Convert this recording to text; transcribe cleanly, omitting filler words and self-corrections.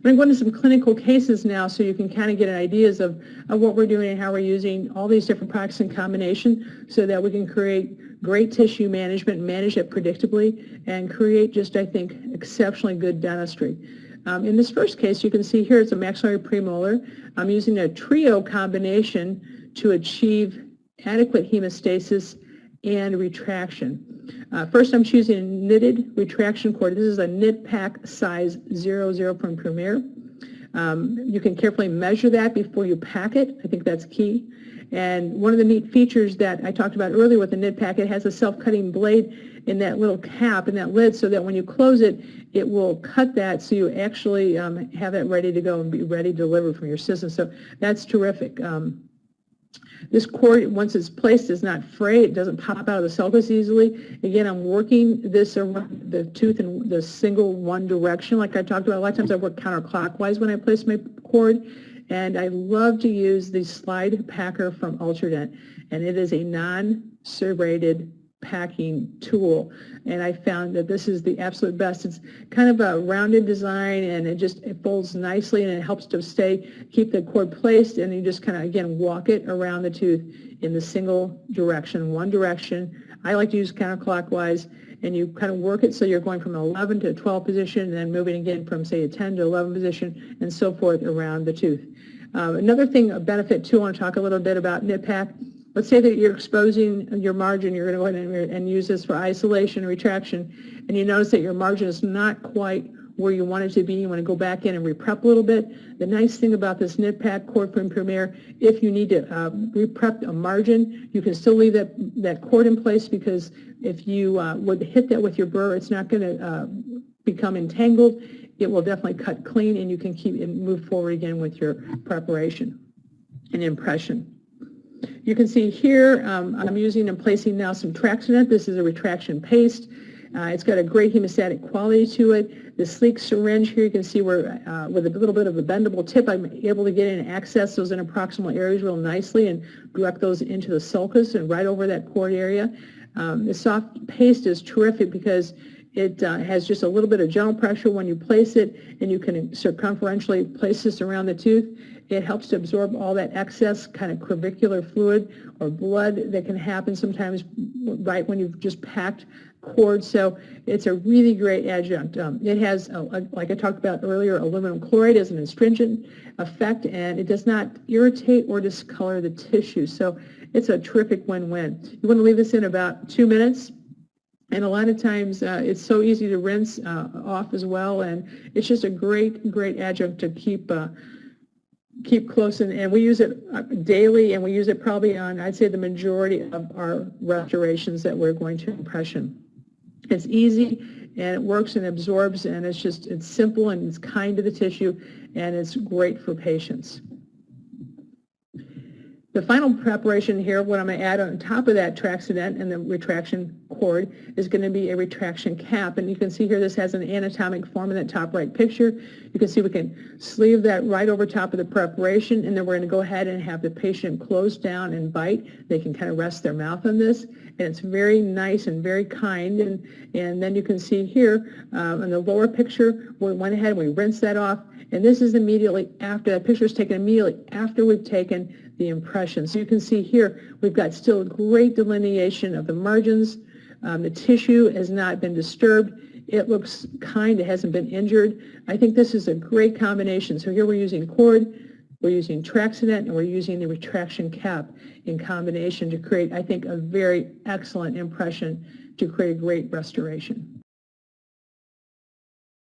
I'm going to some clinical cases now so you can kind of get ideas of what we're doing and how we're using all these different products in combination so that we can create great tissue management, manage it predictably, and create just, I think, exceptionally good dentistry. In this first case, you can see here it's a maxillary premolar. I'm using a trio combination to achieve adequate hemostasis and retraction. First, I'm choosing a knitted retraction cord. This is a Knit-Pak size 00 from Premier. You can carefully measure that before you pack it. I think that's key. And one of the neat features that I talked about earlier with the Knit-Pak, it has a self-cutting blade in that little cap, in that lid, so that when you close it, it will cut that so you actually have that ready to go and be ready to deliver from your system. So that's terrific. This cord, once it's placed, is not fray. It doesn't pop out of the sulcus easily. Again, I'm working this around the tooth in the single one direction like I talked about. A lot of times I work counterclockwise when I place my cord. And I love to use the slide packer from Traxodent. And it is a non-serrated packing tool. And I found that this is the absolute best. It's kind of a rounded design, and it folds nicely, and it helps to keep the cord placed, and you just kind of, again, walk it around the tooth in the single direction, one direction. I like to use counterclockwise, and you kind of work it so you're going from 11 to 12 position, and then moving again from, say, a 10 to 11 position, and so forth around the tooth. Another thing, a benefit too, I want to talk a little bit about Knit-Pak. Let's say that you're exposing your margin, you're going to go ahead and use this for isolation and retraction, and you notice that your margin is not quite where you want it to be. You want to go back in and reprep a little bit. The nice thing about this Knit-Pak cord from Premier, if you need to reprep a margin, you can still leave that cord in place, because if you would hit that with your burr, it's not going to become entangled. It will definitely cut clean, and you can keep and move forward again with your preparation and impression. You can see here I'm using and placing now some Traxodent. This is a retraction paste. It's got a great hemostatic quality to it. The sleek syringe here, you can see where with a little bit of a bendable tip, I'm able to get in and access those interproximal areas real nicely and direct those into the sulcus and right over that cord area. The soft paste is terrific because it has just a little bit of gentle pressure when you place it, and you can circumferentially place this around the tooth. It helps to absorb all that excess kind of crevicular fluid or blood that can happen sometimes right when you've just packed cord. So it's a really great adjunct. It has, like I talked about earlier, aluminum chloride as an astringent effect, and it does not irritate or discolor the tissue. So it's a terrific win-win. You want to leave this in about 2 minutes. And a lot of times it's so easy to rinse off as well, and it's just a great adjunct to keep close, and we use it daily, and we use it probably on, I'd say, the majority of our restorations that we're going to impression. It's easy, and it works and absorbs, and it's simple, and it's kind to the tissue, and it's great for patients. The final preparation here, what I'm going to add on top of that Traxodent and the retraction cord, is going to be a retraction cap. And you can see here this has an anatomic form in that top right picture. You can see we can sleeve that right over top of the preparation, and then we're going to go ahead and have the patient close down and bite. They can kind of rest their mouth on this, and it's very nice and very kind. And then you can see here in the lower picture, we went ahead and we rinsed that off. And this is immediately after, that picture is taken immediately after we've taken the impression. So you can see here, we've got still great delineation of the margins. The tissue has not been disturbed. It looks kind, it hasn't been injured. I think this is a great combination. So here we're using cord, we're using Traxodent, and we're using the retraction cap in combination to create, I think, a very excellent impression to create a great restoration.